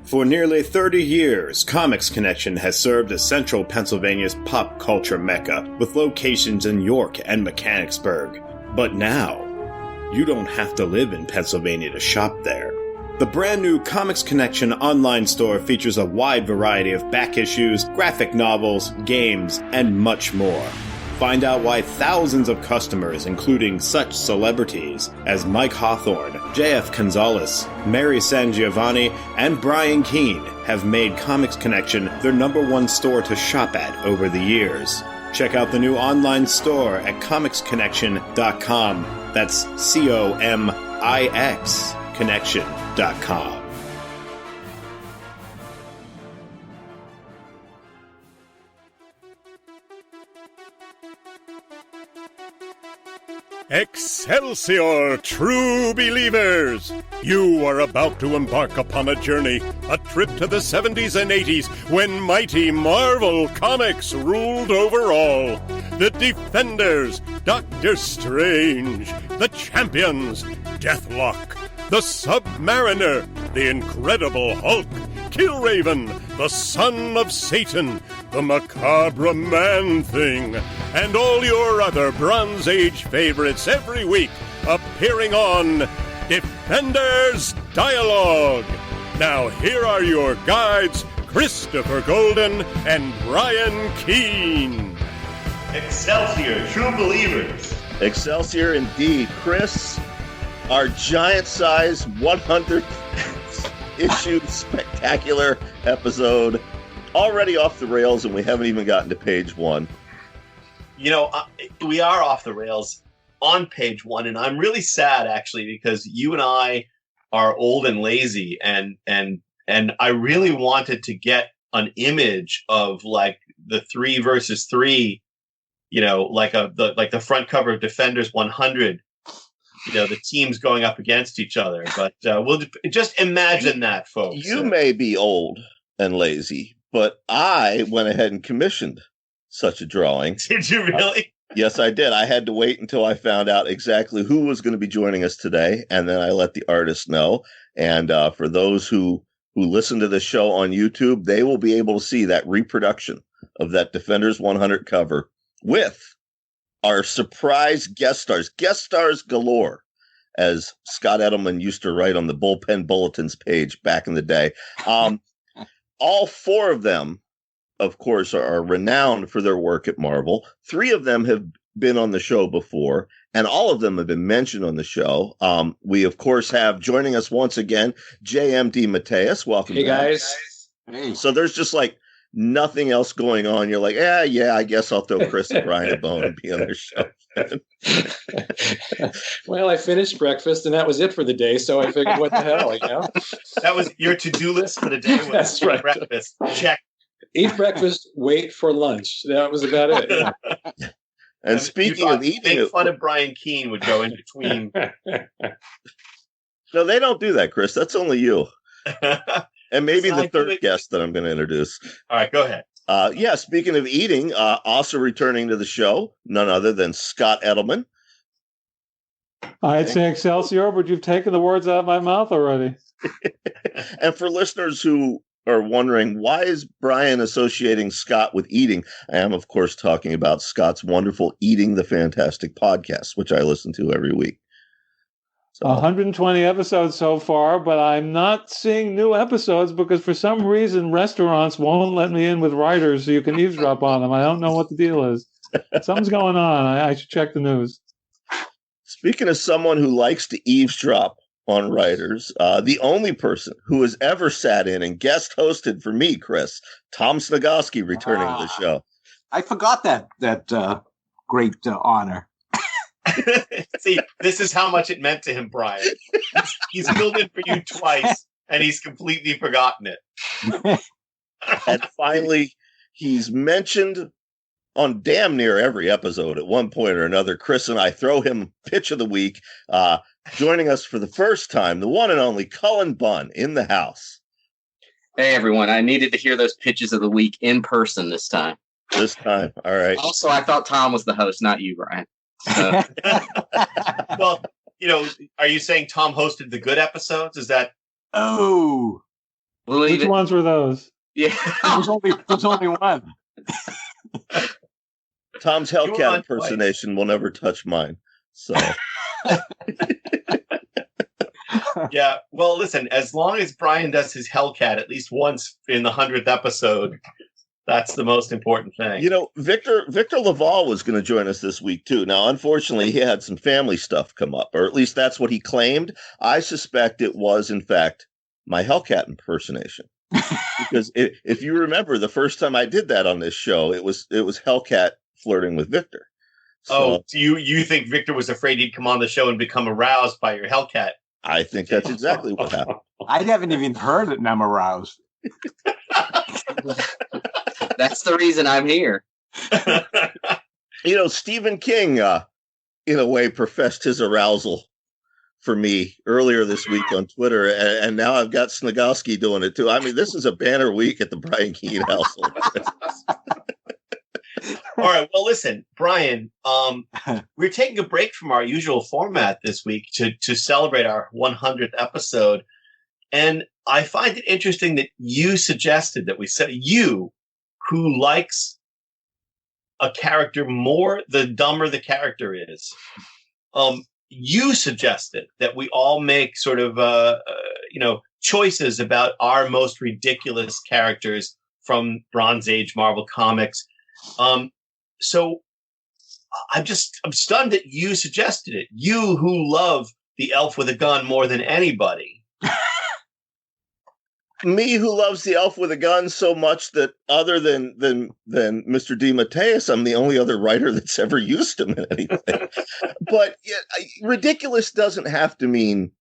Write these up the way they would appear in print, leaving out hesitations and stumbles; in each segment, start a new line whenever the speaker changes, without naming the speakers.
For nearly 30 years, Comics Connection has served as central Pennsylvania's pop culture mecca, with locations in York and Mechanicsburg. But now, you don't have to live in Pennsylvania to shop there. The brand new Comics Connection online store features a wide variety of back issues, graphic novels, games, and much more. Find out why thousands of customers, including such celebrities as Mike Hawthorne, J.F. Gonzalez, Mary Sangiovanni, and Brian Keene, have made Comics Connection their #1 store to shop at over the years. Check out the new online store at comicsconnection.com. That's COMIX connection.com.
Excelsior, true believers! You are about to embark upon a journey, a trip to the 70s and 80s when mighty Marvel Comics ruled over all. The Defenders, Doctor Strange, the Champions, Deathlock, the Submariner, the Incredible Hulk, Killraven, the Son of Satan, the Macabre Man-Thing, and all your other Bronze Age favorites every week appearing on Defenders Dialogue. Now here are your guides, Christopher Golden and Brian Keene.
Excelsior, true believers.
Excelsior indeed. Chris, our giant-sized 100th issue spectacular episode, already off the rails, and we haven't even gotten to page 1.
You know, we are off the rails on page 1, and I'm really sad, actually, because you and I are old and lazy, and I really wanted to get an image of, like, the 3 versus 3, you know, like the front cover of Defenders 100, you know, the teams going up against each other. But we'll just imagine that, folks.
You may be old and lazy, but I went ahead and commissioned such a drawing.
Did you really?
Yes, I did. I had to wait until I found out exactly who was going to be joining us today, and then I let the artist know. And for those who listen to the show on YouTube, they will be able to see that reproduction of that Defenders 100 cover with our surprise guest stars galore, as Scott Edelman used to write on the Bullpen Bulletins page back in the day. All 4 of them, of course, are renowned for their work at Marvel. 3 of them have been on the show before, and all of them have been mentioned on the show. We, of course, have joining us once again, J.M. DeMatteis. Welcome back.
Hey, guys. Hey.
So there's just like nothing else going on. You're like, yeah, I guess I'll throw Chris and Brian a bone and be on their show.
Well, I finished breakfast, and that was it for the day, so I figured, what the hell, you know?
That was your to-do list for the day.
That's right.
Breakfast. Check.
Eat breakfast, wait for lunch. That was about it. Yeah.
And speaking of eating...
Make fun of Brian Keene would go in between.
No, they don't do that, Chris. That's only you. And maybe the third guest that I'm going to introduce.
All right, go ahead.
Speaking of eating, also returning to the show, none other than Scott Edelman.
I'd say Excelsior, but you've taken the words out of my mouth already.
And for listeners who are wondering, why is Brian associating Scott with eating? I am, of course, talking about Scott's wonderful Eating the Fantastic podcast, which I listen to every week. So.
120 episodes so far, but I'm not seeing new episodes because for some reason restaurants won't let me in with writers so you can eavesdrop on them. I don't know what the deal is. Something's going on. I should check the news.
Speaking of someone who likes to eavesdrop on writers, the only person who has ever sat in and guest hosted for me, Chris, Tom Sniegoski, returning to the show.
I forgot that great honor.
See, this is how much it meant to him, Brian. He's filled in for you twice, and he's completely forgotten it.
And finally, he's mentioned on damn near every episode at one point or another. Chris and I throw him pitch of the week. Joining us for the first time, the one and only Cullen Bunn in the house.
Hey, everyone. I needed to hear those pitches of the week in person this time.
All right.
Also, I thought Tom was the host, not you, Brian. So.
Well, you know, are you saying Tom hosted the good episodes? Is that?
Oh,
Believe
Which
it.
ones were those?
Yeah.
There's only one.
Tom's
You were
Hellcat
on
impersonation will never touch mine. So
Yeah. Well, listen, as long as Brian does his Hellcat at least once in the 100th episode, that's the most important thing.
you know, Victor Laval was going to join us this week too. Now, unfortunately, he had some family stuff come up, or at least that's what he claimed. I suspect it was, in fact, my Hellcat impersonation. Because if you remember, the first time I did that on this show, it was Hellcat flirting with Victor. So
so you think Victor was afraid he'd come on the show and become aroused by your Hellcat?
I think that's exactly what happened.
I haven't even heard it and I'm aroused.
That's the reason I'm here.
You know, Stephen King, in a way, professed his arousal for me earlier this week on Twitter, and now I've got Sniegoski doing it too. I mean, this is a banner week at the Brian Keene household.
All right. Well, listen, Brian, we're taking a break from our usual format this week to celebrate our 100th episode. And I find it interesting that you suggested that we said you, who likes a character more the dumber the character is, you suggested that we all make sort of, choices about our most ridiculous characters from Bronze Age Marvel Comics. So I'm stunned that you suggested it. You who love the elf with a gun more than anybody.
Me, who loves the elf with a gun so much that other than Mr. DeMatteis, I'm the only other writer that's ever used him in anything. But ridiculous doesn't have to mean,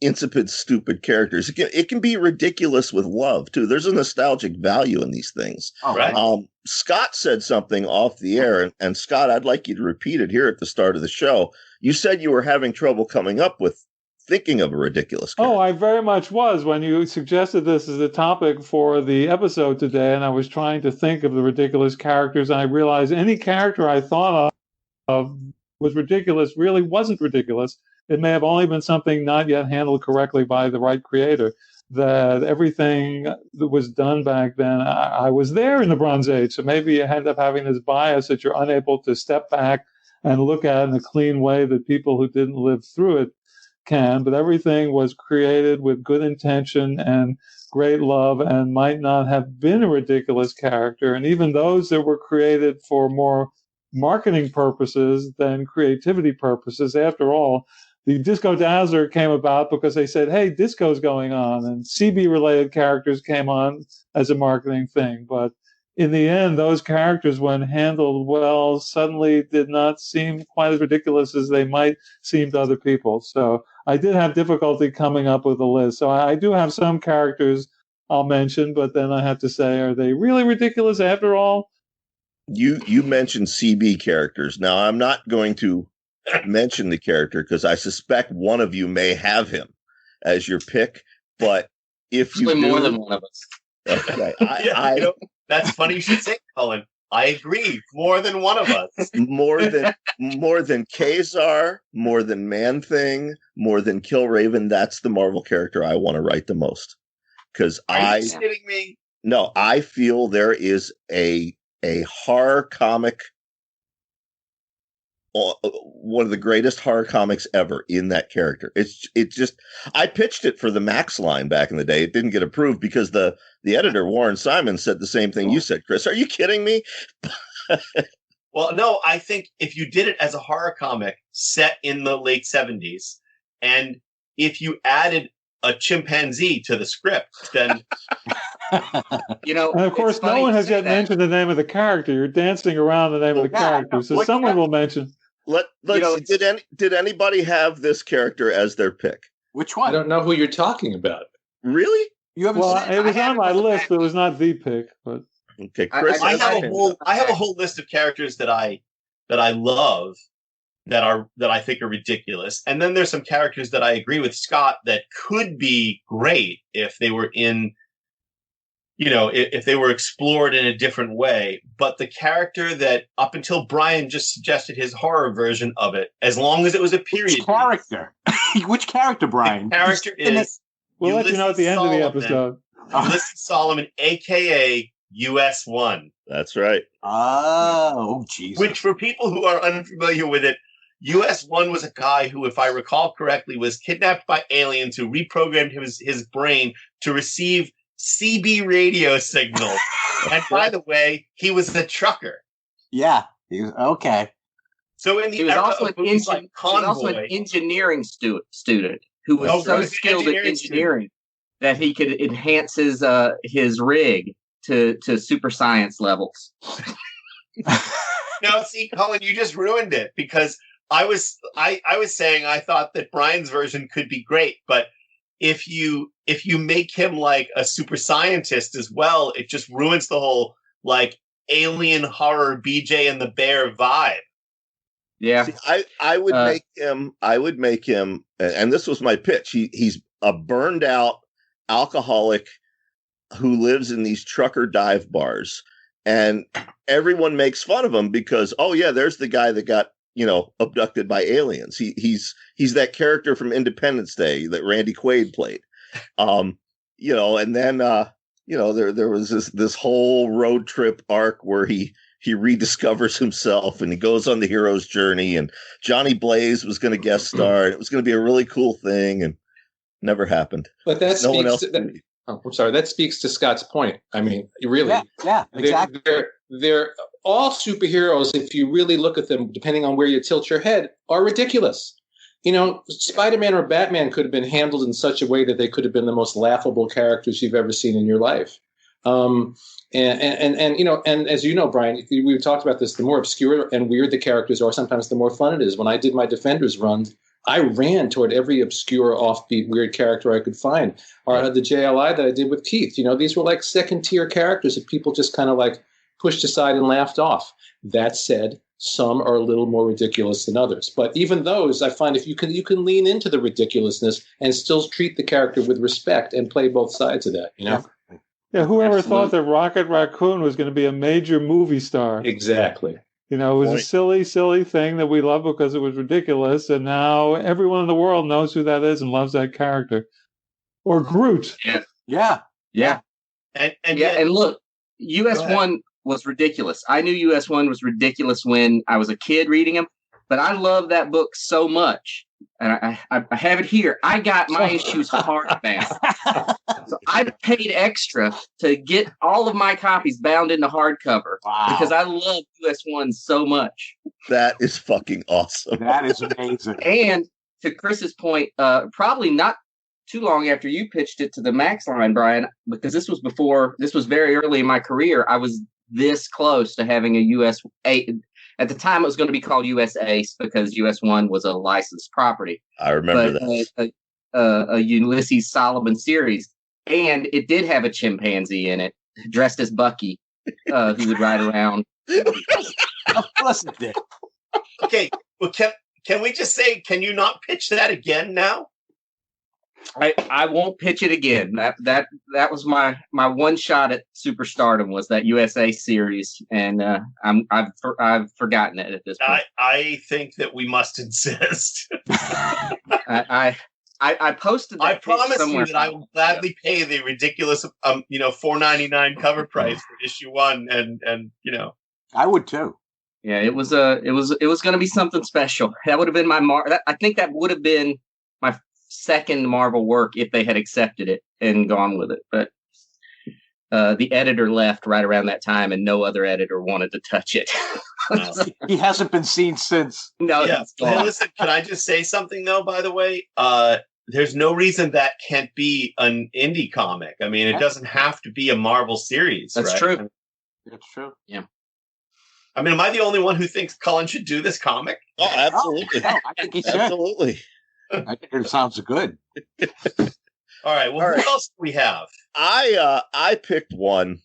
insipid, stupid characters. It can be ridiculous with love too. There's a nostalgic value in these things.
All right.
Scott said something off the air, and Scott, I'd like you to repeat it here at the start of the show. You said you were having trouble coming up with thinking of a ridiculous character.
Oh, I very much was when you suggested this as a topic for the episode today, and I was trying to think of the ridiculous characters, and I realized any character I thought of was ridiculous really wasn't ridiculous. It may have only been something not yet handled correctly by the right creator. That everything that was done back then, I was there in the Bronze Age, so maybe you end up having this bias that you're unable to step back and look at in a clean way that people who didn't live through it can, but everything was created with good intention and great love and might not have been a ridiculous character. And even those that were created for more marketing purposes than creativity purposes, after all, the Disco Dazzler came about because they said, hey, disco's going on, and CB-related characters came on as a marketing thing. But in the end, those characters, when handled well, suddenly did not seem quite as ridiculous as they might seem to other people. So I did have difficulty coming up with a list. So I do have some characters I'll mention, but then I have to say, are they really ridiculous after all?
You mentioned CB characters. Now, I'm not going to mention the character because I suspect one of you may have him as your pick. But if you do,
more than one of us.
Okay,
that's funny you should say, Cullen. I agree. More than one of us.
more than Kazar, more than Man-Thing, more than Killraven. That's the Marvel character I want to write the most. Because
Are you kidding me?
No, I feel there is a horror comic, one of the greatest horror comics ever in that character. It's just, I pitched it for the Max line back in the day. It didn't get approved because the editor, Warren Simon, said the same thing you said, Chris. Are you kidding me?
Well, no, I think if you did it as a horror comic set in the late 70s, and if you added a chimpanzee to the script, then
and
of course no one has yet mentioned the name of the character. You're dancing around the name of the character, so someone will mention.
Did anybody have this character as their pick?
Which one?
I don't know who you're talking about.
Really?
You haven't said
it was on my list, but it was not the pick. But
okay, Chris,
I have a whole list of characters that I love that I think are ridiculous, and then there's some characters that I agree with Scott that could be great if they were in, if they were explored in a different way. But the character that up until Brian just suggested his horror version of it, as long as it was a period.
Which character? Which character, Brian?
The character is.
We'll let you know at the end of the episode.
Ulysses Solomon, a.k.a. US-1.
That's right.
Oh, jeez.
Which, for people who are unfamiliar with it, US-1 was a guy who, if I recall correctly, was kidnapped by aliens who reprogrammed his brain to receive CB radio signals. And by the way, he was a trucker.
Yeah. Okay.
So in the
He was
era
also
of
an,
movies like
he was also an
Convoy,
engineering student who was
Oh,
so
right.
skilled at
Engineering
engineering that he could enhance his rig to super science levels.
no, see, Cullen, you just ruined it because I was saying I thought that Brian's version could be great, but if you make him like a super scientist as well, it just ruins the whole like alien horror BJ and the Bear vibe.
Yeah.
See, I would make him, and this was my pitch. He's a burned out alcoholic who lives in these trucker dive bars, and everyone makes fun of him because, oh yeah, there's the guy that got, abducted by aliens. He's that character from Independence Day that Randy Quaid played. And then there was this whole road trip arc where he rediscovers himself and he goes on the hero's journey, and Johnny Blaze was going to guest star, and it was going to be a really cool thing, and never happened.
But that
No one
speaks
else.
to, I'm sorry, that speaks to Scott's point. I mean, really,
Yeah, exactly.
They're all superheroes, if you really look at them, depending on where you tilt your head, are ridiculous. Spider-Man or Batman could have been handled in such a way that they could have been the most laughable characters you've ever seen in your life. And as you know, Brian, we've talked about this, the more obscure and weird the characters are, sometimes the more fun it is. When I did my Defenders run, I ran toward every obscure, offbeat, weird character I could find. Or the JLI that I did with Keith. These were like second-tier characters that people just kind of like pushed aside and laughed off. That said, some are a little more ridiculous than others. But even those, I find if you can lean into the ridiculousness and still treat the character with respect and play both sides of that,
Yeah, whoever thought that Rocket Raccoon was going to be a major movie star?
Exactly.
It was a silly, silly thing that we love because it was ridiculous, and now everyone in the world knows who that is and loves that character. Or Groot.
Yeah. And look, US-1 was ridiculous. I knew US-1 was ridiculous when I was a kid reading him, but I love that book so much. And I have it here. I got my issues hardbound. So I paid extra to get all of my copies bound into hardcover because I love US-1 so much.
That is fucking awesome.
That is amazing.
And to Chris's point, probably not too long after you pitched it to the Max line, Brian, because this was very early in my career. I was this close to having a US at the time it was going to be called US Ace because US-1 was a licensed property.
I remember that.
A Ulysses Solomon series, and it did have a chimpanzee in it dressed as Bucky, who would ride around.
Of course it did.
Okay, well, can we just say, can you not pitch that again now?
I won't pitch it again. That was my one shot at superstardom was that USA series, and I've forgotten it at this point.
I think that we must insist.
I posted that.
I promise
somewhere.
you that I will gladly pay the ridiculous $4.99 cover price for issue 1, and
I would too.
Yeah, it was going to be something special. That would have been I think that would have been my second Marvel work if they had accepted it and gone with it. But the editor left right around that time, and no other editor wanted to touch it.
He hasn't been seen since.
No.
Yeah. Hey, listen, can I just say something though? By the way, there's no reason that can't be an indie comic. I mean, it doesn't have to be a Marvel series.
That's
right?
true.
That's true.
Yeah.
I mean, am I the only one who thinks Cullen should do this comic?
Oh, absolutely.
No, I think he should.
Absolutely.
I think it sounds good.
All right. Well, who else do we have?
I picked one.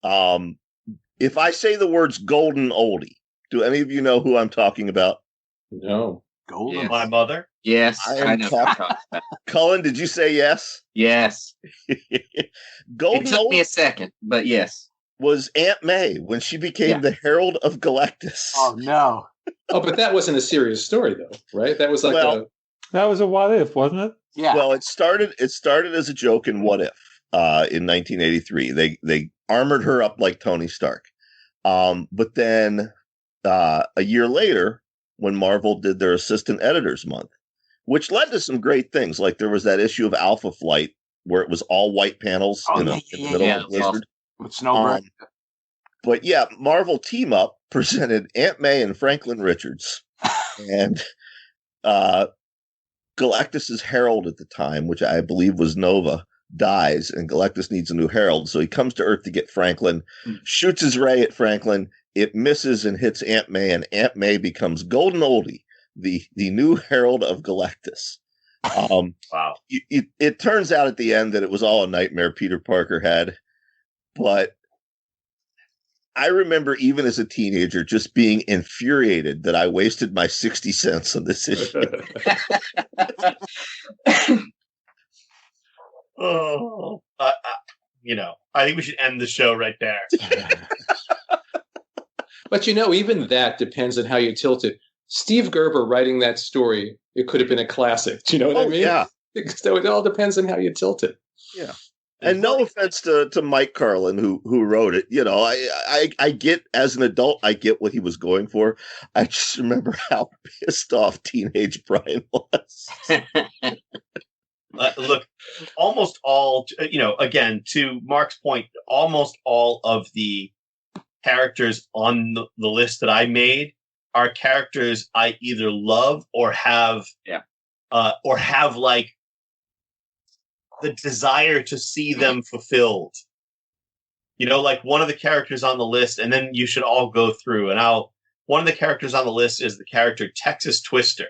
If I say the words golden oldie, do any of you know who I'm talking about?
No.
Golden.
Yeah.
My mother?
Yes,
I am
I know.
Cullen, did you say yes?
Yes.
Golden
It took me
oldie
a second, but yes.
was Aunt May when she became the Herald of Galactus.
Oh no.
Oh, but that wasn't a serious story, though, right? That was like
That was a what if, wasn't it?
Yeah.
Well, it started as a joke in What If. in 1983. They armored her up like Tony Stark. But then a year later, when Marvel did their Assistant Editors Month, which led to some great things, like there was that issue of Alpha Flight where it was all white panels in the middle of the blizzard.
Awesome. With Snowbird.
But yeah, Marvel Team Up presented Aunt May and Franklin Richards. And Galactus's herald at the time, which I believe was Nova, dies, and Galactus needs a new herald. So he comes to Earth to get Franklin, shoots his ray at Franklin. It misses and hits Aunt May, and Aunt May becomes Golden Oldie, the new herald of Galactus.
Wow.
It turns out at the end that it was all a nightmare Peter Parker had. But I remember even as a teenager just being infuriated that I wasted my 60 cents on this issue.
I think we should end the show right there.
But even that depends on how you tilt it. Steve Gerber writing that story, it could have been a classic. Do you know what I mean?
Yeah.
So it all depends on how you tilt it.
Yeah. And no offense to Mike Carlin, who wrote it. I get, as an adult, I get what he was going for. I just remember how pissed off teenage Brian was.
Look, almost all, again, to Mark's point, almost all of the characters on the list that I made are characters I either love or have like the desire to see them fulfilled. Like one of the characters on the list, and then you should all go through. And one of the characters on the list is the character Texas Twister.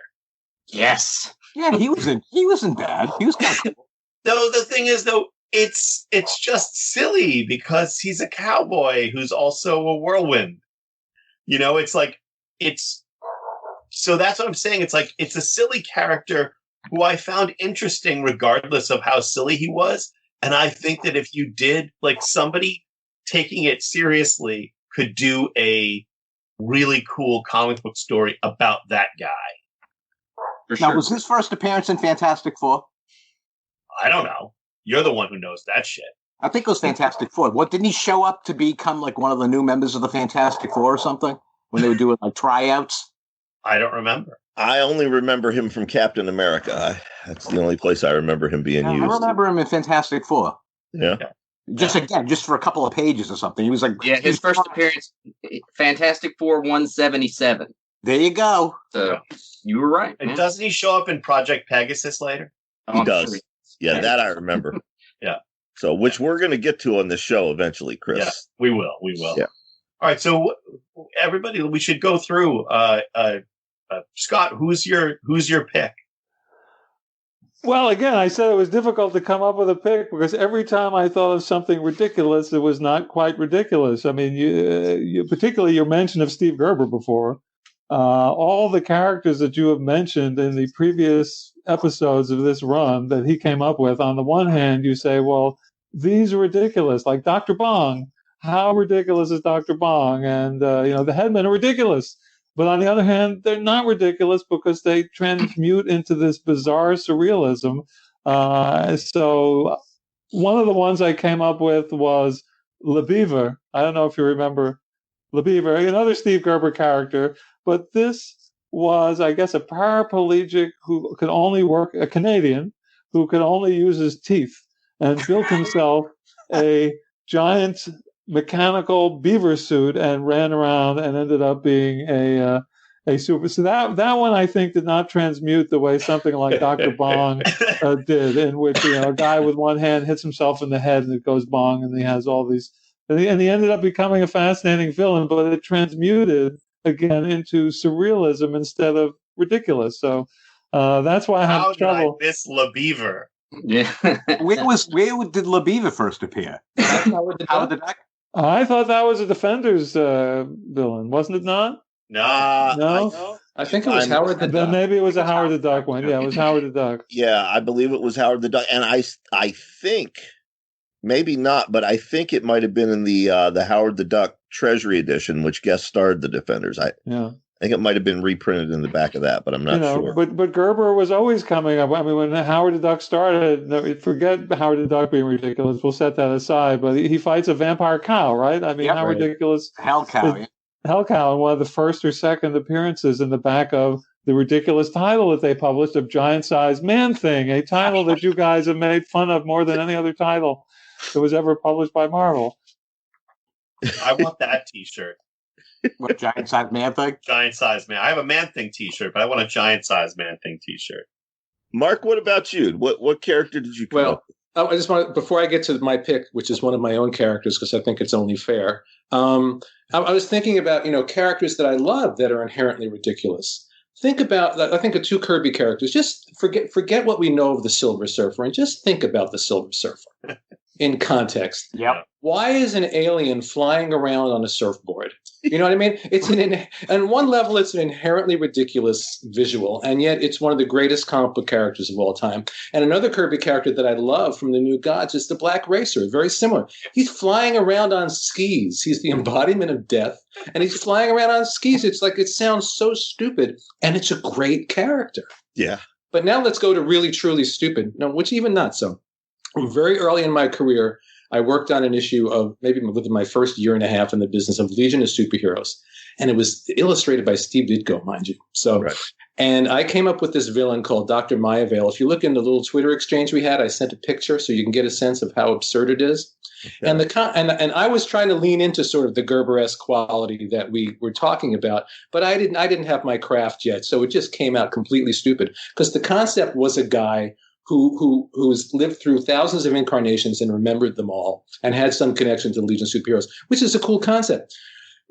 Yes. Yeah, he wasn't bad. He was kind of cool.
Though the thing is, it's just silly because he's a cowboy who's also a whirlwind. So that's what I'm saying. It's like, it's a silly character who I found interesting regardless of how silly he was. And I think that if you did, like, somebody taking it seriously could do a really cool comic book story about that guy.
Now, was his first appearance in Fantastic Four?
I don't know. You're the one who knows that shit.
I think it was Fantastic Four. What, didn't he show up to become like one of the new members of the Fantastic Four or something when they were doing like tryouts?
I don't remember.
I only remember him from Captain America. That's the only place I remember him being used.
I remember him in Fantastic Four.
Yeah.
Just for a couple of pages or something. He was like,
his first appearance, Fantastic Four 177.
There you go.
So you were right.
And doesn't he show up in Project Pegasus later?
He does. Sure. Yeah, that I remember.
Yeah.
So, which we're going to get to on this show eventually, Chris.
Yeah, we will. Yeah. All right. So, everybody, we should go through. Scott, who's your pick?
Well, again, I said it was difficult to come up with a pick because every time I thought of something ridiculous, it was not quite ridiculous. I mean, you particularly your mention of Steve Gerber before. All the characters that you have mentioned in the previous episodes of this run that he came up with, on the one hand, you say, well, these are ridiculous, like Dr. Bong. How ridiculous is Dr. Bong? And, the Headmen are ridiculous. But on the other hand, they're not ridiculous because they transmute into this bizarre surrealism. So one of the ones I came up with was Le Beaver. I don't know if you remember Le Beaver, another Steve Gerber character. But this was, I guess, a paraplegic who could only work, a Canadian, who could only use his teeth, and built himself a giant mechanical beaver suit and ran around and ended up being a super. So that one, I think, did not transmute the way something like Dr. Bong did, in which a guy with one hand hits himself in the head and it goes bong, and he has all these. And he ended up becoming a fascinating villain, but it transmuted again into surrealism instead of ridiculous. So that's why I have trouble.
How did I miss Le Beaver?
Yeah.
where did Le Beaver first appear? Howard the Duck?
I thought that was a Defenders villain, wasn't it not?
No.
I think it was Howard the Duck.
Then maybe it was a Howard the Duck one. Yeah, it was Howard the Duck.
Yeah, I believe it was Howard the Duck. And I think, maybe not, but I think it might have been in the Howard the Duck Treasury Edition, which guest starred the Defenders. I think it might have been reprinted in the back of that, but I'm not sure.
But Gerber was always coming up. I mean, when Howard the Duck started, forget Howard the Duck being ridiculous. We'll set that aside. But he fights a vampire cow, right? I mean, how ridiculous?
Hell cow.
Hell cow in one of the first or second appearances in the back of the ridiculous title that they published of Giant Size Man Thing, a title that you guys have made fun of more than any other title that was ever published by Marvel.
I want that T-shirt.
What, Giant Size Man Thing?
Giant Size Man. I have a Man Thing T-shirt, but I want a Giant Size Man Thing T-shirt.
Mark, what about you? What character did you come up with?
I just want, before I get to my pick, which is one of my own characters, because I think it's only fair. I was thinking about, characters that I love that are inherently ridiculous. Think about, I think, of two Kirby characters. Just forget what we know of the Silver Surfer and just think about the Silver Surfer in context.
Yep.
Why is an alien flying around on a surfboard? You know what I mean? On one level, it's an inherently ridiculous visual, and yet it's one of the greatest comic book characters of all time. And another Kirby character that I love from the New Gods is the Black Racer. Very similar. He's flying around on skis. He's the embodiment of death, and he's flying around on skis. It's like, it sounds so stupid, and it's a great character.
Yeah.
But now let's go to really, truly stupid. No, which even not so. Very early in my career, I worked on an issue of, maybe within my first year and a half in the business, of Legion of Superheroes. And it was illustrated by Steve Ditko, mind you. So, right. And I came up with this villain called Dr. Mayavale. If you look in the little Twitter exchange we had, I sent a picture so you can get a sense of how absurd it is. Okay. And I was trying to lean into sort of the Gerber-esque quality that we were talking about, but I didn't have my craft yet. So it just came out completely stupid, because the concept was a guy who's lived through thousands of incarnations and remembered them all and had some connection to the Legion of Superheroes, which is a cool concept.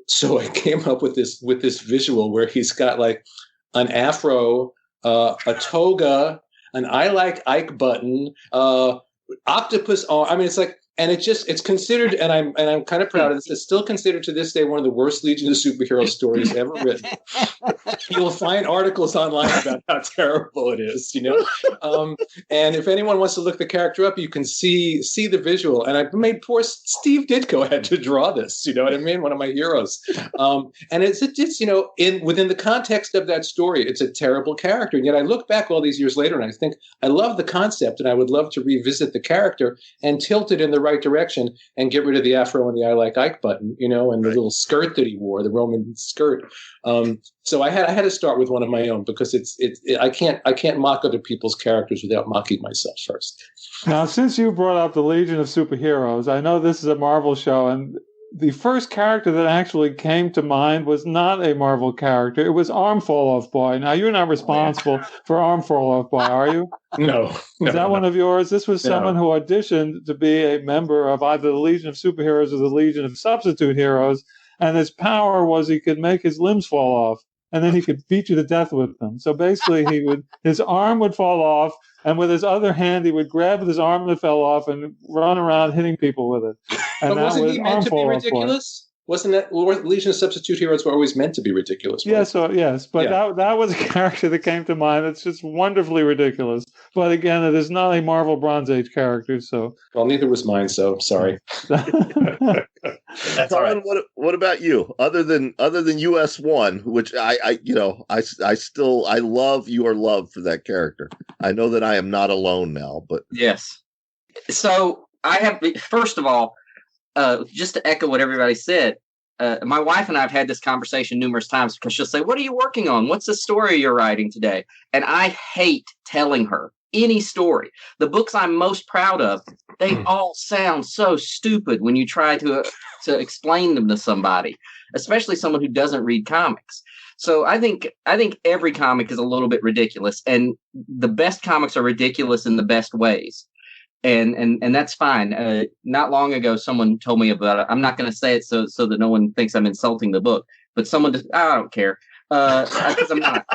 So I came up with this visual where he's got like an afro, a toga, an I Like Ike button, octopus arm. I mean, it's like, and it's considered, and I'm kind of proud of this. It's still considered to this day one of the worst Legion of Superheroes stories ever written. You'll find articles online about how terrible it is, And if anyone wants to look the character up, you can see the visual. And I made poor Steve Ditko had to draw this. You know what I mean? One of my heroes. And it's within the context of that story, it's a terrible character. And yet I look back all these years later, and I think I love the concept, and I would love to revisit the character and tilt it in the right direction and get rid of the afro and the I Like Ike button, and the little skirt that he wore, the Roman skirt. So I had to start with one of my own, because I can't mock other people's characters without mocking myself first.
Now, since you brought up the Legion of Superheroes, I know this is a Marvel show, and the first character that actually came to mind was not a Marvel character. It was Arm Fall Off Boy. Now, you're not responsible for Arm Fall Off Boy, are you?
No.
Is that one of yours? This was someone who auditioned to be a member of either the Legion of Superheroes or the Legion of Substitute Heroes, and his power was he could make his limbs fall off, and then he could beat you to death with them. So basically, his arm would fall off, and with his other hand, he would grab his arm that fell off and run around hitting people with it. And
but wasn't he meant to be ridiculous? Wasn't that Legion of Substitute Heroes were always meant to be ridiculous?
Yes, but that was a character that came to mind. It's just wonderfully ridiculous. But again, it is not a Marvel Bronze Age character. So
neither was mine. So sorry.
That's all right.
What about you? Other than US1, which I love your love for that character. I know that I am not alone now, but
yes. So I have, first of all, just to echo what everybody said, my wife and I have had this conversation numerous times, because she'll say, "What are you working on? What's the story you're writing today?" And I hate telling her any story. The books I'm most proud of, they all sound so stupid when you try to explain them to somebody, especially someone who doesn't read comics. So I think every comic is a little bit ridiculous, and the best comics are ridiculous in the best ways. And that's fine. Not long ago, someone told me about it. I'm not going to say it so that no one thinks I'm insulting the book, but someone just, I don't care, because I'm not.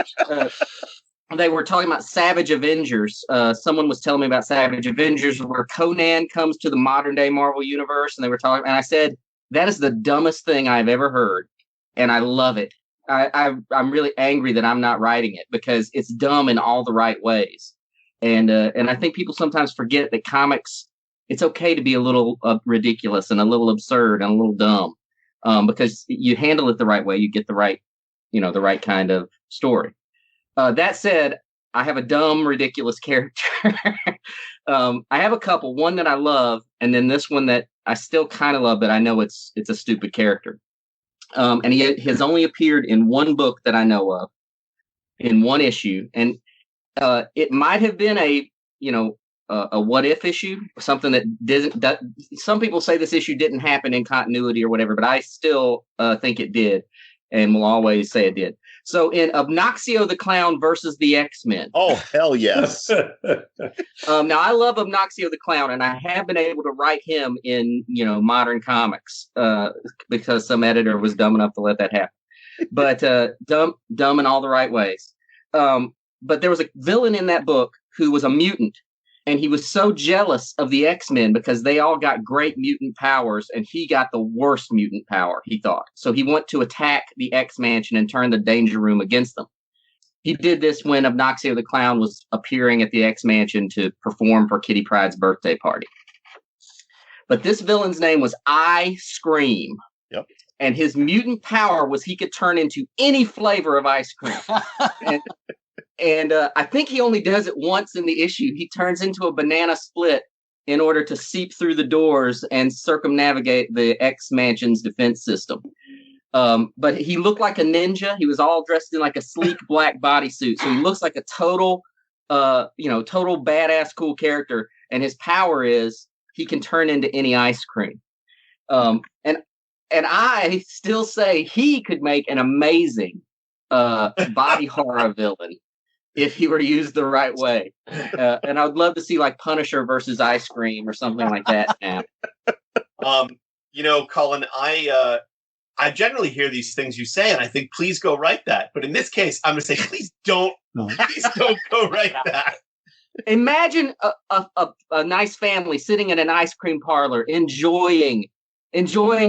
They were talking about Savage Avengers. Someone was telling me about Savage Avengers, where Conan comes to the modern day Marvel universe, and they were talking, and I said, that is the dumbest thing I've ever heard, and I love it. I'm really angry that I'm not writing it, because it's dumb in all the right ways. And I think people sometimes forget that comics, it's okay to be a little ridiculous and a little absurd and a little dumb, because you handle it the right way, you get the right the right kind of story. That said, I have a dumb, ridiculous character. I have a couple. One that I love, and then this one that I still kind of love, but I know it's a stupid character. And he has only appeared in one book that I know of, in one issue, and it might have been a what if issue, something that didn't. Some people say this issue didn't happen in continuity or whatever, but I still think it did, and will always say it did. So in Obnoxio the Clown versus the X-Men.
Oh, hell yes.
Now, I love Obnoxio the Clown, and I have been able to write him in, modern comics because some editor was dumb enough to let that happen. But dumb in all the right ways. But there was a villain in that book who was a mutant, and he was so jealous of the X-Men because they all got great mutant powers, and he got the worst mutant power, he thought. So he went to attack the X-Mansion and turn the Danger Room against them. He did this when Obnoxio the Clown was appearing at the X-Mansion to perform for Kitty Pryde's birthday party. But this villain's name was I Scream.
Yep.
And his mutant power was he could turn into any flavor of ice cream. And I think he only does it once in the issue. He turns into a banana split in order to seep through the doors and circumnavigate the X-Mansion's defense system. But he looked like a ninja. He was all dressed in like a sleek black bodysuit. So he looks like a total badass cool character. And his power is he can turn into any ice cream. And I still say he could make an amazing body horror villain if he were used the right way. And I would love to see like Punisher versus Ice Cream or something like that now.
Cullen, I generally hear these things you say, and I think, please go write that. But in this case, I'm going to say, please don't go write that.
Imagine a nice family sitting in an ice cream parlor, enjoying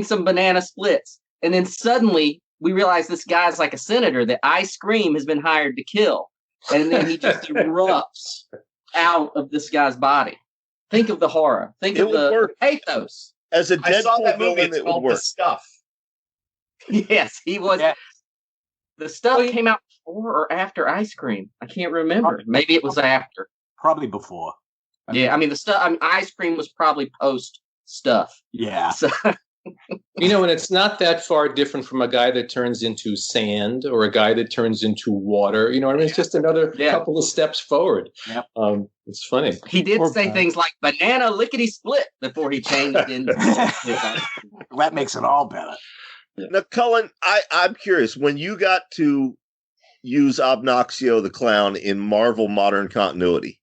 some banana splits. And then suddenly we realize this guy's like a senator that Ice Cream has been hired to kill. And then he just erupts out of this guy's body. Think of the horror. Think of the pathos.
As a
I saw
Deadpool
that movie.
villain,
It's
it would
called The
work.
Stuff.
Yes, he was.
Yeah.
The Stuff came out before or after Ice Cream. I can't remember. Maybe it was after.
Probably before.
Yeah, I mean, Ice Cream was probably post Stuff.
Yeah.
So,
And it's not that far different from a guy that turns into sand or a guy that turns into water. It's just another couple of steps forward.
Yep.
It's funny.
he did say things like banana lickety split before he changed into.
That makes it all better.
Now, Cullen, I'm curious. When you got to use Obnoxio the Clown in Marvel Modern Continuity,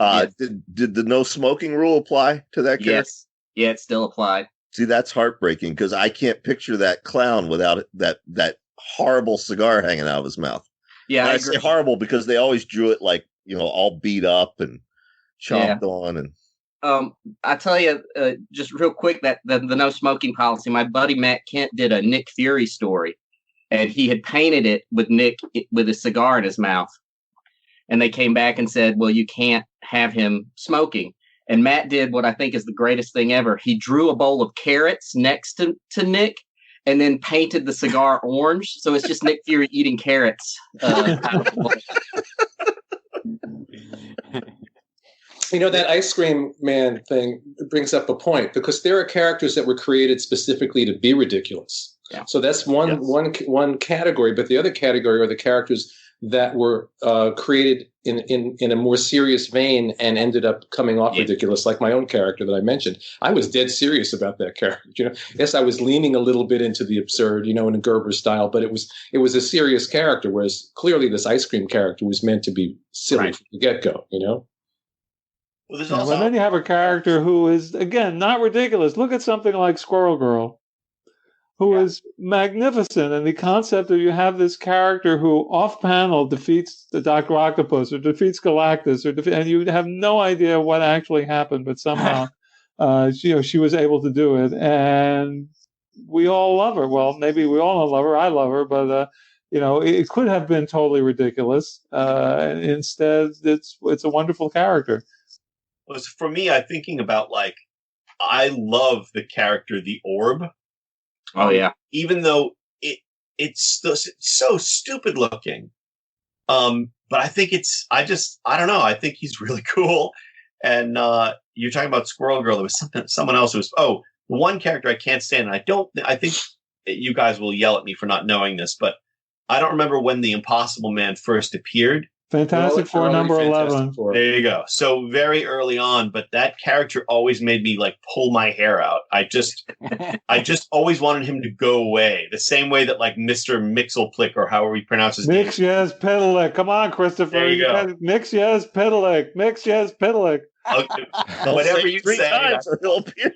Yes.
did the no smoking rule apply to that character?
Yes. Yeah, it still applied.
See, that's heartbreaking because I can't picture that clown without that horrible cigar hanging out of his mouth.
Yeah,
And
I
I
agree.
say horrible because they always drew it like, all beat up and chomped on. And
I tell you, just real quick, that the no smoking policy. My buddy Matt Kent did a Nick Fury story, and he had painted it with Nick with a cigar in his mouth. And they came back and said, "Well, you can't have him smoking." And Matt did what I think is the greatest thing ever. He drew a bowl of carrots next to Nick, and then painted the cigar orange. So it's just Nick Fury eating carrots. Out of the bowl.
That Ice Cream Man thing brings up a point because there are characters that were created specifically to be ridiculous.
Yeah.
So that's one category, but the other category are the characters that were created in a more serious vein and ended up coming off ridiculous, like my own character that I mentioned. I was dead serious about that character. Yes, I was leaning a little bit into the absurd, in a Gerber style, but it was a serious character, whereas clearly this Ice Cream character was meant to be silly from the get-go,
Well, there's
But
also
then you have a character who is, again, not ridiculous. Look at something like Squirrel Girl, who is magnificent. And the concept that you have this character who off-panel defeats the Dr. Octopus or defeats Galactus, and you have no idea what actually happened, but somehow she was able to do it. And we all love her. Well, maybe we all don't love her. I love her, but it could have been totally ridiculous. Instead, it's a wonderful character.
Well, for me, I'm thinking about I love the character, the Orb.
Oh yeah.
Even though it's so stupid looking. But I think I don't know. I think he's really cool. And you're talking about Squirrel Girl. There was someone else who was, the one character I can't stand. And I think you guys will yell at me for not knowing this, but I don't remember when the Impossible Man first appeared.
Fantastic Four number 11.
There you go. So very early on, but that character always made me like pull my hair out. I just always wanted him to go away. The same way that like Mr. Mixelplick or however he pronounces his name.
Mixyezpidlick. Come on, Christopher.
There you go.
Mixyezpidlick. Mixyezpidlick.
Okay. Whatever you say,
times or he'll appear.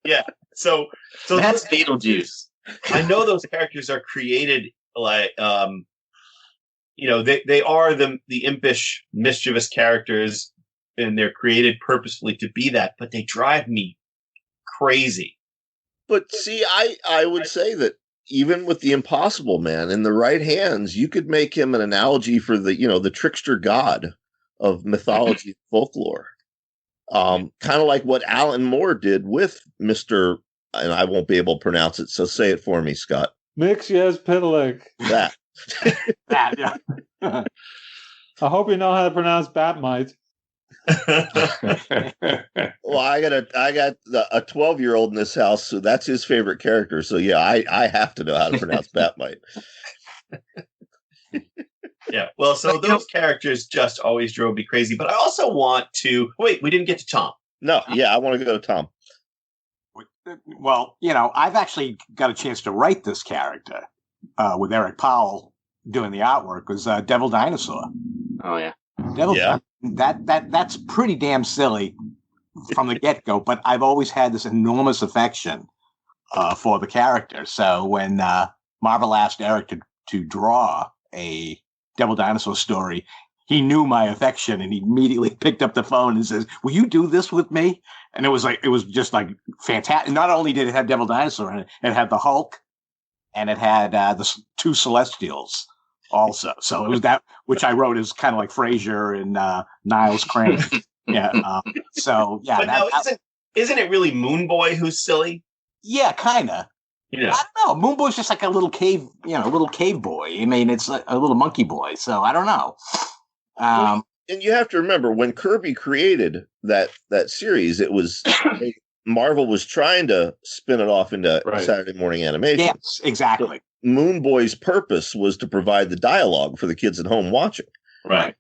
Yeah. So
that's Beetlejuice.
I know those characters are created like they are the impish, mischievous characters, and they're created purposefully to be that, but they drive me crazy.
But see, I would say that even with the Impossible Man in the right hands, you could make him an analogy for the trickster god of mythology and folklore. Kind of like what Alan Moore did with Mr. and I won't be able to pronounce it, so say it for me, Scott.
Mixyezpidlick.
That.
That, yeah.
I hope you know how to pronounce Batmite.
Well, I got a 12-year-old in this house, so that's his favorite character. So yeah, I have to know how to pronounce Batmite.
Yeah, well, so those characters just always drove me crazy. But I also want to wait. We didn't get to Tom.
No, yeah, I want to go to Tom.
Well, I've actually got a chance to write this character with Eric Powell doing the artwork. Was Devil Dinosaur.
Oh yeah,
Devil. Yeah. That's pretty damn silly from the get-go. But I've always had this enormous affection for the character. So when Marvel asked Eric to draw a Devil Dinosaur story, he knew my affection, and he immediately picked up the phone and says, "Will you do this with me?" And it was just like fantastic. Not only did it have Devil Dinosaur in it, it had the Hulk, and it had the two Celestials also. So it was that, which I wrote as kind of like Frasier and Niles Crane. Yeah. So yeah.
But now, isn't it really Moon Boy who's silly?
Yeah, kind of.
Yeah.
I don't know. Moon Boy's just like a little cave boy. I mean, it's a little monkey boy. So I don't know.
And you have to remember, when Kirby created that series, it was Marvel was trying to spin it off into Saturday morning animation.
Yes, exactly.
So Moon Boy's purpose was to provide the dialogue for the kids at home watching.
Right.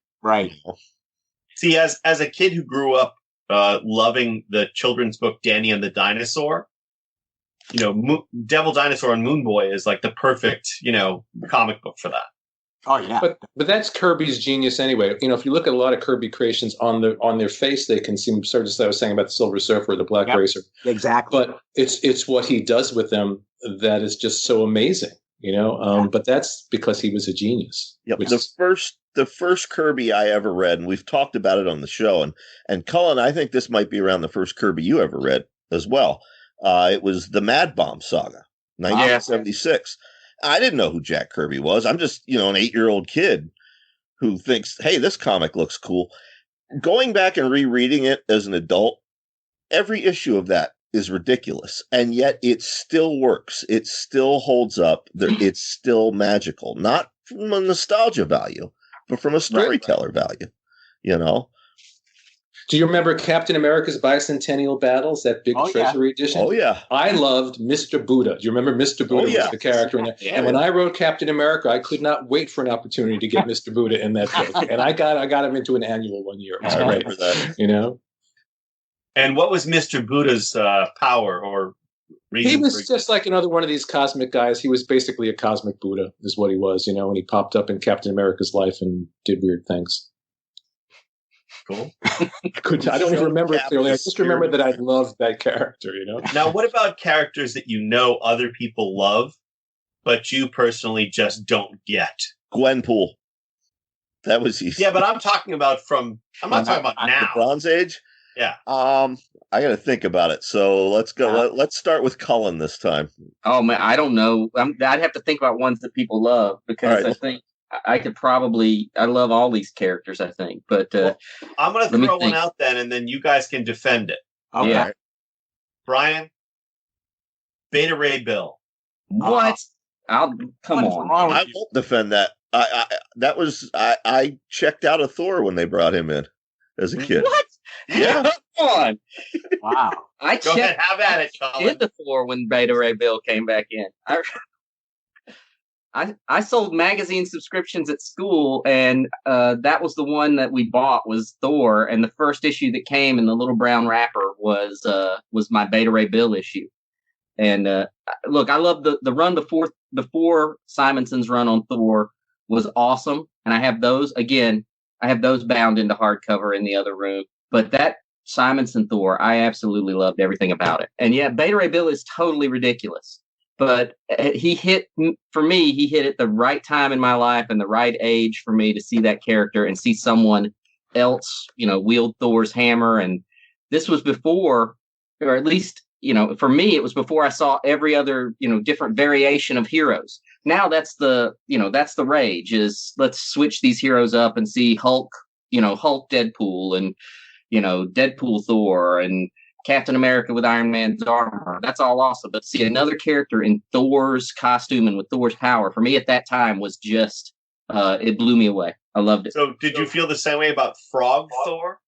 See, as a kid who grew up loving the children's book Danny and the Dinosaur, Devil Dinosaur and Moon Boy is like the perfect, comic book for that.
Oh yeah, but that's Kirby's genius anyway. If you look at a lot of Kirby creations on their face, they can seem sort of, as I was saying about the Silver Surfer, the Black Racer,
exactly.
But it's what he does with them that is just so amazing, But that's because he was a genius.
Yep. The first Kirby I ever read, and we've talked about it on the show, and Cullen, I think this might be around the first Kirby you ever read as well. It was the Mad Bomb Saga, 1976. I didn't know who Jack Kirby was. I'm just, an 8-year-old kid who thinks, hey, this comic looks cool. Going back and rereading it as an adult, every issue of that is ridiculous. And yet it still works. It still holds up. It's still magical. Not from a nostalgia value, but from a storyteller value,
Do you remember Captain America's Bicentennial Battles, that big Treasury edition?
Oh, yeah.
I loved Mr. Buddha. Do you remember Mr. Buddha was the character in that? And when I wrote Captain America, I could not wait for an opportunity to get Mr. Buddha in that book. And I got him into an annual one year.
I remember that.
And what was Mr. Buddha's power or reason?
He was just like another one of these cosmic guys. He was basically a cosmic Buddha is what he was, and he popped up in Captain America's life and did weird things.
Cool.
I don't even remember it clearly. I just remember that I loved that character,
Now, what about characters that other people love, but you personally just don't get?
Gwenpool. That was easy.
Yeah, but I'm talking about I'm not talking about now.
The Bronze Age?
Yeah.
I got to think about it. So let's go. Let's start with Cullen this time.
Oh, man, I don't know. I'd have to think about ones that people love because I think I could probably. I love all these characters, I think. But
I'm going to throw one out then, and then you guys can defend it.
Okay. Yeah.
Brian, Beta Ray Bill.
What? Come on.
I won't defend that. I checked out of Thor when they brought him in as a kid.
What?
Yeah.
Come on.
Wow.
I
Go ahead, have at it, Colin.
did the Thor when Beta Ray Bill came back in. I sold magazine subscriptions at school, and that was the one that we bought was Thor, and the first issue that came in the little brown wrapper was my Beta Ray Bill issue. And look, I love the run before Simonson's run on Thor was awesome, and I have those bound into hardcover in the other room. But that Simonson Thor, I absolutely loved everything about it. And yeah, Beta Ray Bill is totally ridiculous. But he hit at the right time in my life and the right age for me to see that character and see someone else, wield Thor's hammer. And this was before, or at least, for me, it was before I saw every other, different variation of heroes. Now that's the rage is let's switch these heroes up and see Hulk Deadpool and, Deadpool Thor and Captain America with Iron Man's armor. That's all awesome. But see another character in Thor's costume and with Thor's power, for me at that time was just, it blew me away. I loved it.
So did you feel the same way about Frog Thor?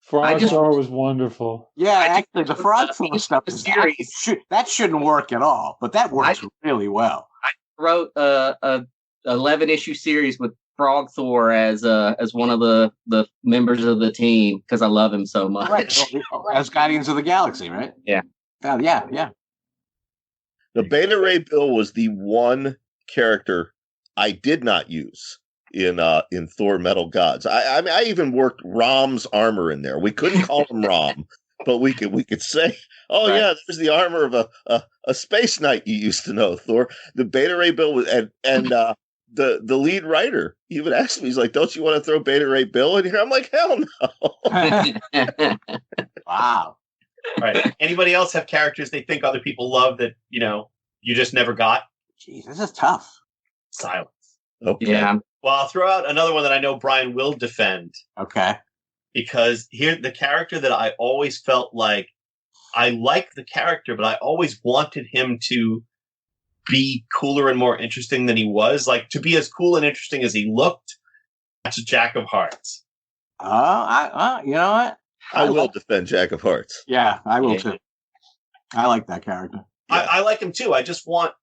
Frog Thor was wonderful.
Yeah, actually, the Frog Thor stuff that shouldn't work at all, but that works really well.
I wrote a 11-issue series with Frog Thor as one of the members of the team because I love him so much.
Right. As Guardians of the Galaxy, right?
Yeah.
Yeah.
The Beta Ray Bill was the one character I did not use in Thor Metal Gods. I even worked Rom's armor in there. We couldn't call him Rom, but we could say, oh right. Yeah, there's the armor of a space knight you used to know, Thor. The Beta Ray Bill was and the lead writer even asked me, he's like, don't you want to throw Beta Ray Bill in here? I'm like, hell no.
Wow.
All right. Anybody else have characters they think other people love that, you just never got?
Jeez, this is tough.
Silence.
Okay.
Yeah.
Well, I'll throw out another one that I know Brian will defend.
Okay.
Because here, the character that I always felt like I like the character, but I always wanted him to be cooler and more interesting than he was. Like, to be as cool and interesting as he looked, that's a Jack of Hearts.
You know what?
I will defend Jack of Hearts.
Yeah, I will too. I like that character.
Yeah. I like him too. I just want,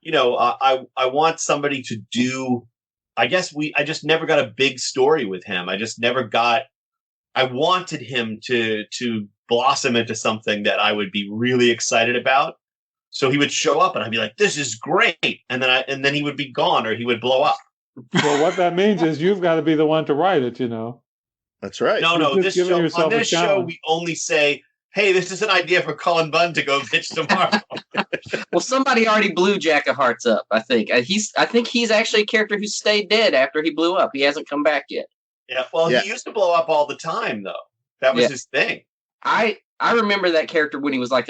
I want somebody to do, I just never got a big story with him. I wanted him to blossom into something that I would be really excited about. So he would show up and I'd be like, this is great. And then he would be gone or he would blow up.
Well, what that means is you've got to be the one to write it,
That's right.
No, on this show, we only say, hey, this is an idea for Cullen Bunn to go pitch tomorrow.
Well, somebody already blew Jack of Hearts up, I think. I think he's actually a character who stayed dead after he blew up. He hasn't come back yet.
Yeah, well, he used to blow up all the time, though. That was his thing.
I remember that character when he was like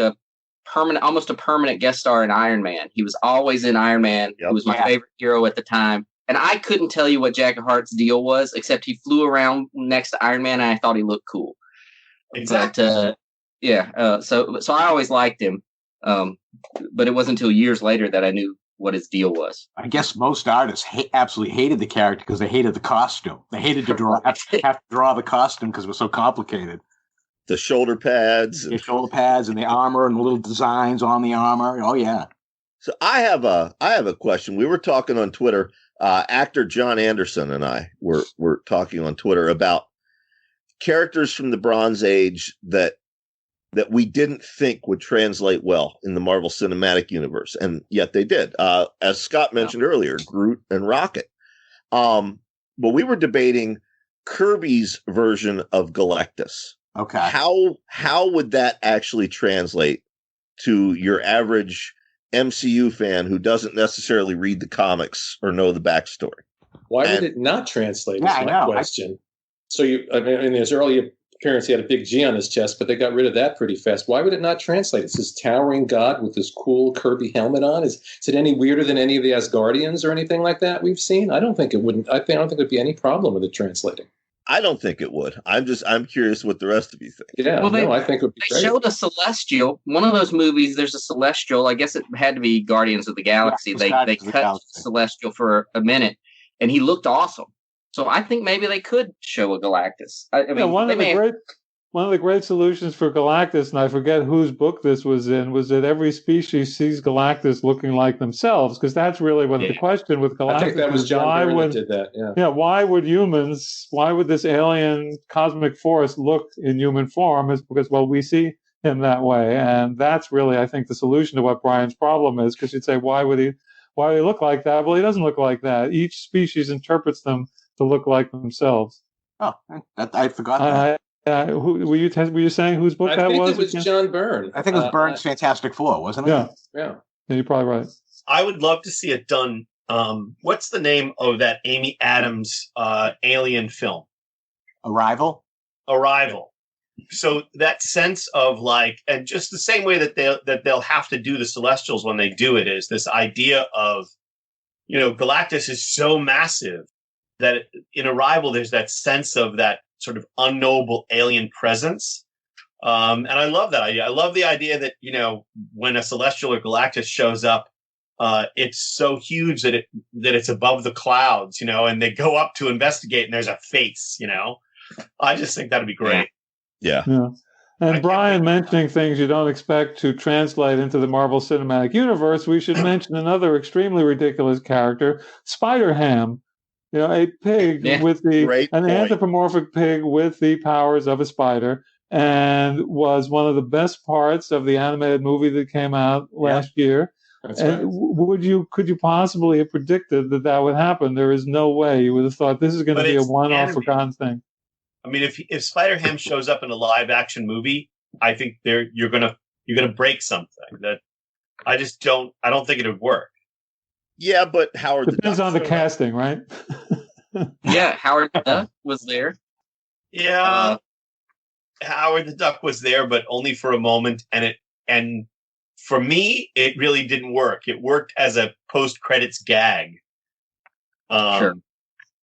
almost a permanent guest star in Iron Man. He was always in Iron Man. Yep. He was my favorite hero at the time. And I couldn't tell you what Jack of Heart's deal was, except he flew around next to Iron Man and I thought he looked cool.
Exactly.
But, so I always liked him. But it wasn't until years later that I knew what his deal was.
I guess most artists absolutely hated the character because they hated the costume. They hated to have to draw the costume because it was so complicated.
The shoulder pads.
The shoulder pads and the armor and the little designs on the armor. Oh, yeah.
So I have a question. We were talking on Twitter. Actor John Anderson and I were talking on Twitter about characters from the Bronze Age that we didn't think would translate well in the Marvel Cinematic Universe, and yet they did. As Scott mentioned earlier, Groot and Rocket. But we were debating Kirby's version of Galactus.
Okay.
How would that actually translate to your average MCU fan who doesn't necessarily read the comics or know the backstory?
Why would it not translate? Is my question. So in his earlier appearance, he had a big G on his chest, but they got rid of that pretty fast. Why would it not translate? It's this towering god with this cool Kirby helmet on. Is it any weirder than any of the Asgardians or anything like that we've seen? I don't think it wouldn't. I don't think there'd be any problem with it translating.
I don't think it would. I'm curious what the rest of you think.
Yeah,
well,
I think it would be
they
great.
showed a Celestial. One of those movies, there's a Celestial. I guess it had to be Guardians of the Galaxy. They cut Celestial for a minute, and he looked awesome. So I think maybe they could show a Galactus. I mean,
one of the great solutions for Galactus, and I forget whose book this was in, was that every species sees Galactus looking like themselves, because that's really what the question with Galactus.
I think that was John Byrne that did that.
Yeah. Why would this alien cosmic force look in human form? Is because, well, we see him that way, and that's really, I think, the solution to what Brian's problem is. Because you'd say, why would he look like that? Well, he doesn't look like that. Each species interprets them to look like themselves.
Oh, I forgot that.
Who were you saying whose book that was?
I think it was John Byrne.
I think it was Byrne's Fantastic Four, wasn't it?
Yeah, you're probably right.
I would love to see it done. What's the name of that Amy Adams alien film?
Arrival. So that sense of like, and just the same way that they'll have to do the Celestials when they do it, is this idea of, Galactus is so massive that in Arrival there's that sense of that sort of unknowable alien presence. And I love that idea. I love the idea that, when a Celestial or Galactus shows up, it's so huge that it's above the clouds, and they go up to investigate and there's a face, I just think that'd be great.
Yeah.
And Brian mentioning things you don't expect to translate into the Marvel Cinematic Universe, we should mention another extremely ridiculous character, Spider-Ham. A pig with an anthropomorphic pig with the powers of a spider, and was one of the best parts of the animated movie that came out last year.
That's
and
right.
Could you possibly have predicted that would happen? There is no way you would have thought this is going to be a one-off forgotten thing.
I mean, if Spider-Ham shows up in a live-action movie, I think you're gonna break something that I don't think it would work.
Yeah, but Howard
depends on the casting, right?
Yeah, Howard the Duck was there.
Yeah, Howard the Duck was there, but only for a moment, and for me, it really didn't work. It worked as a post-credits gag.
Sure.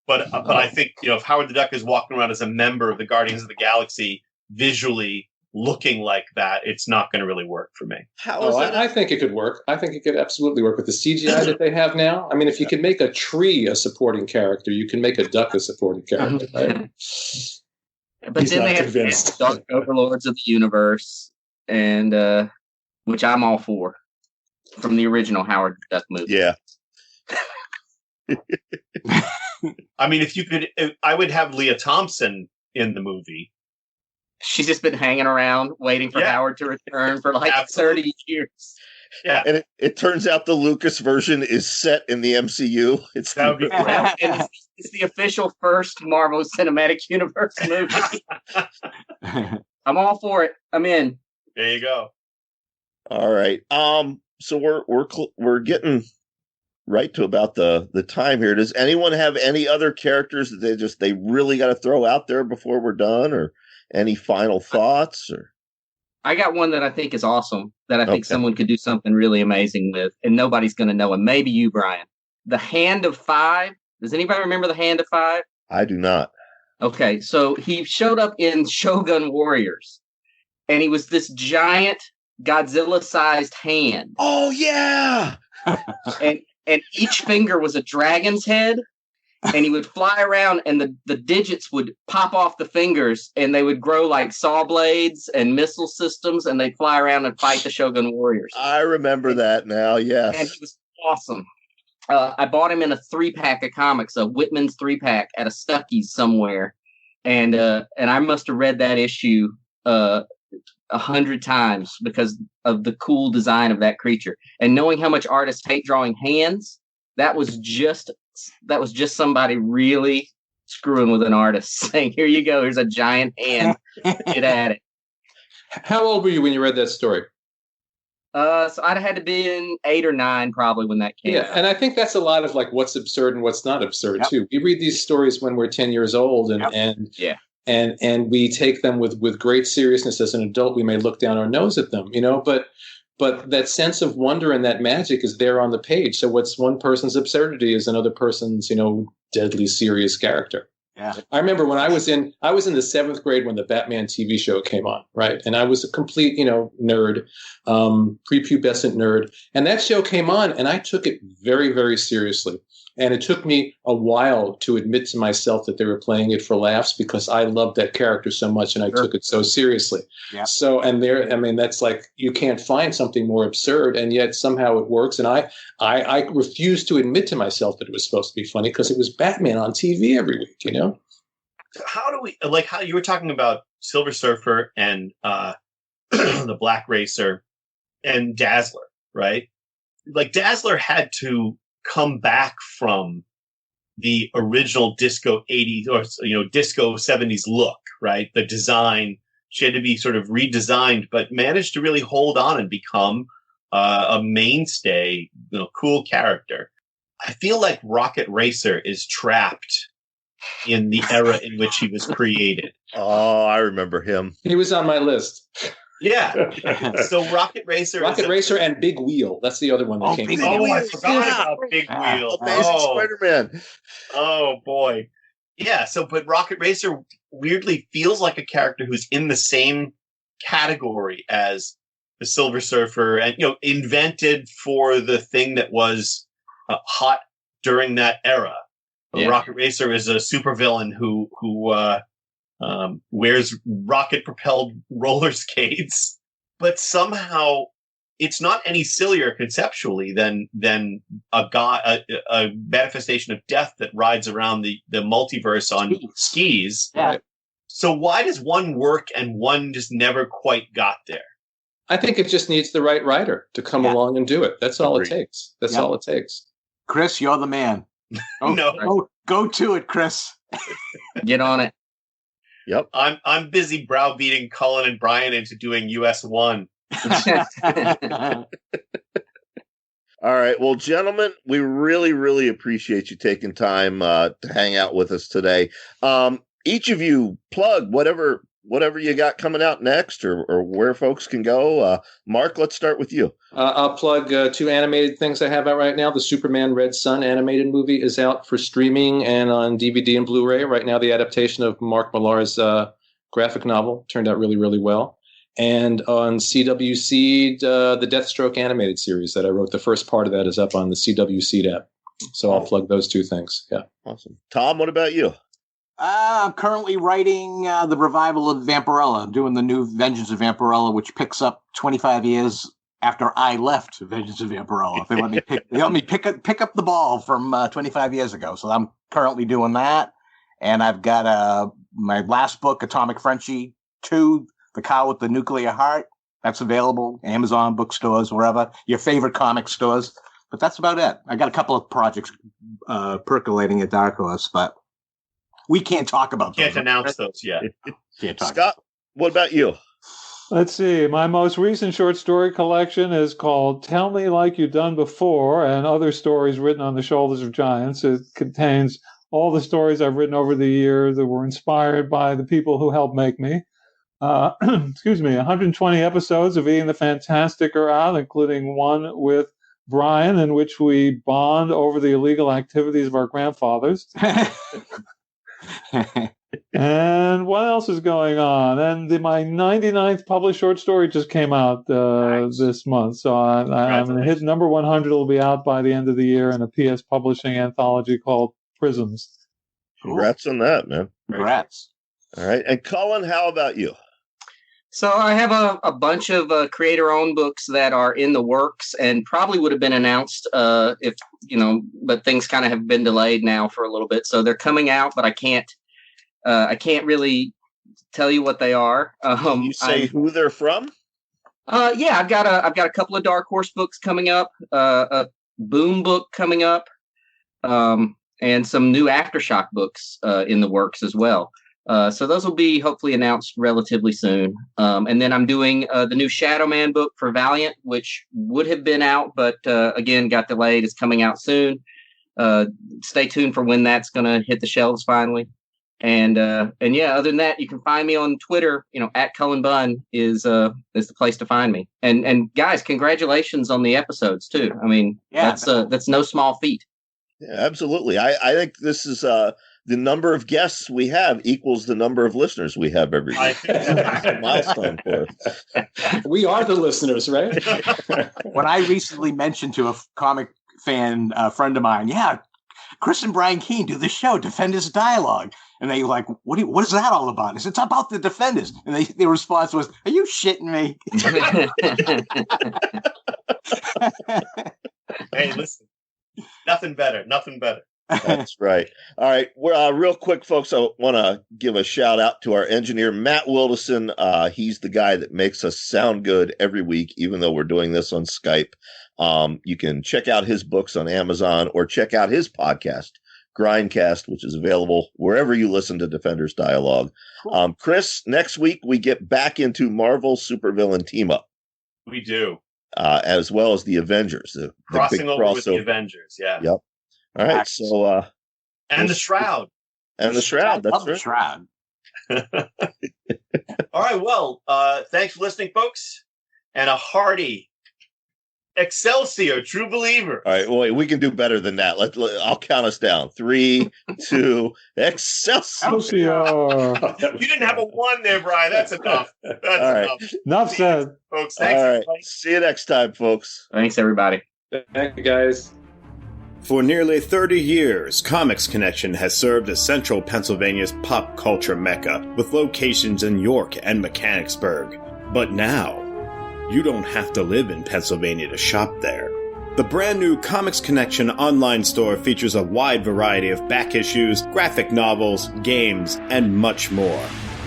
But I think, if Howard the Duck is walking around as a member of the Guardians of the Galaxy, visually looking like that, it's not going to really work for me.
I think it could work. I think it could absolutely work with the CGI that they have now. I mean, if you can make a tree a supporting character, you can make a duck a supporting character. Right?
But then they have Dark Overlords of the Universe, and which I'm all for, from the original Howard the Duck movie.
Yeah.
I mean, if you could, I would have Leah Thompson in the movie.
She's just been hanging around waiting for Howard to return for like 30 years.
Yeah.
And it turns out the Lucas version is set in the MCU.
That would be great.
It's the official first Marvel Cinematic Universe movie. I'm all for it. I'm in.
There you go.
All right. So we're getting right to about the time here. Does anyone have any other characters that they really got to throw out there before we're done, or any final thoughts? Or
I got one that I think is awesome, that I think someone could do something really amazing with, and nobody's going to know him. Maybe you, Brian. The Hand of Five. Does anybody remember the Hand of Five?
I do not. Okay,
so he showed up in Shogun Warriors, and he was this giant Godzilla-sized hand.
Oh, yeah!
And each finger was a dragon's head, and he would fly around, and the digits would pop off the fingers, and they would grow like saw blades and missile systems, and they'd fly around and fight the Shogun Warriors.
I remember that now, yes.
And he was awesome. I bought him in a 3-pack of comics, a Whitman's 3-pack at a Stuckey's somewhere, and I must have read that issue 100 times because of the cool design of that creature. And knowing how much artists hate drawing hands, that was just somebody really screwing with an artist, saying, "Here you go, here's a giant hand, get at it."
How old were you when you read that story?
So I'd had to be in 8 or 9 probably when that came out.
And I think that's a lot of like what's absurd and what's not absurd too. We read these stories when we're 10 years old, and we take them with great seriousness. As an adult, we may look down our nose at them, but that sense of wonder and that magic is there on the page. So what's one person's absurdity is another person's, deadly serious character.
Yeah.
I remember when I was in the 7th grade when the Batman TV show came on, right? And I was a complete, nerd, prepubescent nerd. And that show came on and I took it very, very seriously. And it took me a while to admit to myself that they were playing it for laughs because I loved that character so much and I took it so seriously.
Yeah.
So, that's like, you can't find something more absurd and yet somehow it works. And I refused to admit to myself that it was supposed to be funny because it was Batman on TV every week,
How do we, how you were talking about Silver Surfer and the Black Racer and Dazzler, right? Like Dazzler had to come back from the original disco 80s or disco 70s look, right? The design, she had to be sort of redesigned, but managed to really hold on and become a mainstay, cool character. I feel like Rocket Racer is trapped in the era in which he was created.
Oh, I remember him.
He was on my list.
Yeah. So Rocket Racer
and Big Wheel. That's the other one that came.
Big Wheel. I forgot about Big Wheel.
Amazing Spider-Man.
Oh boy. Yeah. So, but Rocket Racer weirdly feels like a character who's in the same category as the Silver Surfer, and invented for the thing that was hot during that era. Yeah. Rocket Racer is a supervillain who wears rocket-propelled roller skates, but somehow it's not any sillier conceptually than a manifestation of death that rides around the multiverse on skis.
Yeah.
So why does one work and one just never quite got there?
I think it just needs the right writer to come along and do it. That's all it takes. That's all it takes.
Chris, you're the man. Go to it, Chris.
Get on it.
Yep.
I'm busy browbeating Cullen and Brian into doing US1.
All right. Well, gentlemen, we really, really appreciate you taking time to hang out with us today. Each of you plug whatever you got coming out next or where folks can go. Mark, let's start with you.
I'll plug 2 animated things I have out right now. The Superman Red Sun animated movie is out for streaming and on DVD and Blu-ray. Right now, the adaptation of Mark Millar's graphic novel turned out really, really well. And on CW the Deathstroke animated series that I wrote, the first part of that is up on the CW app. So I'll plug those 2 things. Yeah.
Awesome. Tom, what about you?
I'm currently writing the revival of Vampirella, doing the new Vengeance of Vampirella, which picks up 25 years after I left Vengeance of Vampirella. They let me pick up the ball from 25 years ago. So I'm currently doing that. And I've got my last book, Atomic Frenchie 2, The Cow with the Nuclear Heart. That's available, Amazon, bookstores, wherever, your favorite comic stores. But that's about it. I got a couple of projects percolating at Dark Horse, but we can't talk about those.
Can't announce those yet.
Scott, what about you?
Let's see. My most recent short story collection is called Tell Me Like You've Done Before and Other Stories Written on the Shoulders of Giants. It contains all the stories I've written over the years that were inspired by the people who helped make me. 120 episodes of Eating the Fantastic are out, including one with Brian in which we bond over the illegal activities of our grandfathers. And what else is going on? And my 99th published short story just came out this month. So I'm going to hit number 100. It'll be out by the end of the year in a PS Publishing anthology called Prisms.
Congrats on that, man.
Congrats.
All right. And Cullen, how about you?
So I have a bunch of creator-owned books that are in the works and probably would have been announced if, but things kind of have been delayed now for a little bit. So they're coming out, but I can't really tell you what they are.
Can you say who they're from?
Yeah, I've got a couple of Dark Horse books coming up, a Boom book coming up, and some new Aftershock books in the works as well. So those will be hopefully announced relatively soon. And then I'm doing the new Shadow Man book for Valiant, which would have been out, but again, got delayed. It's coming out soon. Stay tuned for when that's going to hit the shelves finally. And yeah, other than that, you can find me on Twitter, at Cullen Bunn is the place to find me. And guys, congratulations on the episodes too. I mean, that's no small feat.
Yeah, absolutely. I think this the number of guests we have equals the number of listeners we have every week. It's a milestone for us.
We are the listeners, right?
When I recently mentioned to a comic fan friend of mine, Chris and Brian Keene do the show, Defenders Dialogue. And they were like, what is that all about? I said, it's about the Defenders. And their response was, are you shitting me?
Hey, listen, nothing better.
That's right. All right. Well, real quick, folks, I want to give a shout out to our engineer, Matt Wilderson. He's the guy that makes us sound good every week, even though we're doing this on Skype. You can check out his books on Amazon or check out his podcast, Grindcast, which is available wherever you listen to Defenders Dialogue. Chris, next week we get back into Marvel supervillain team up.
We do.
As well as the Avengers. The
Crossing
big
over
crossover
with the Avengers, yeah.
Yep. All right. So
and the Shroud.
And the Shroud. That's right.
Shroud.
All right. Well, thanks for listening, folks. And a hearty Excelsior, True Believer.
All right, wait, we can do better than that. I'll count us down. 3, 2, Excelsior.
You didn't have a 1 there, Brian. That's enough. That's
all right.
Enough said.
Folks, thanks.
All right. See you next time, folks.
Thanks, everybody.
Thank you, guys.
For nearly 30 years, Comics Connection has served as Central Pennsylvania's pop culture mecca, with locations in York and Mechanicsburg. But now, you don't have to live in Pennsylvania to shop there. The brand new Comics Connection online store features a wide variety of back issues, graphic novels, games, and much more.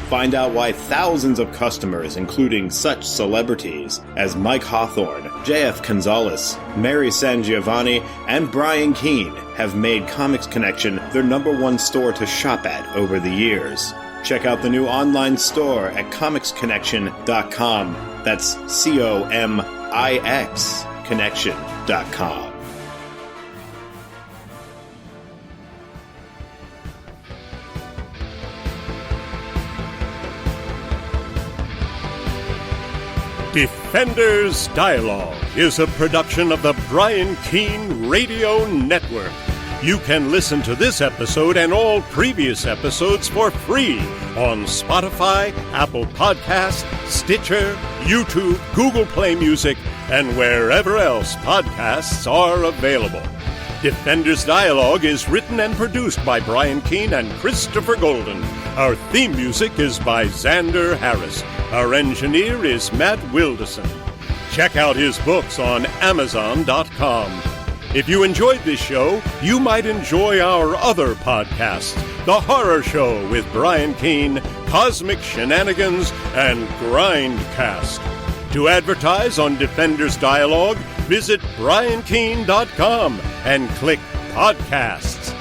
Find out why thousands of customers, including such celebrities as Mike Hawthorne, J.F. Gonzalez, Mary Sangiovanni, and Brian Keene, have made Comics Connection their #1 store to shop at over the years. Check out the new online store at comicsconnection.com. That's COMIX connection.com.
Defenders Dialogue is a production of the Brian Keene Radio Network. You can listen to this episode and all previous episodes for free on Spotify, Apple Podcasts, Stitcher, YouTube, Google Play Music, and wherever else podcasts are available. Defenders Dialogue is written and produced by Brian Keene and Christopher Golden. Our theme music is by Xander Harris. Our engineer is Matt Wilderson. Check out his books on Amazon.com. If you enjoyed this show, you might enjoy our other podcasts, The Horror Show with Brian Keene, Cosmic Shenanigans, and Grindcast. To advertise on Defenders Dialogue, visit briankeene.com and click Podcasts.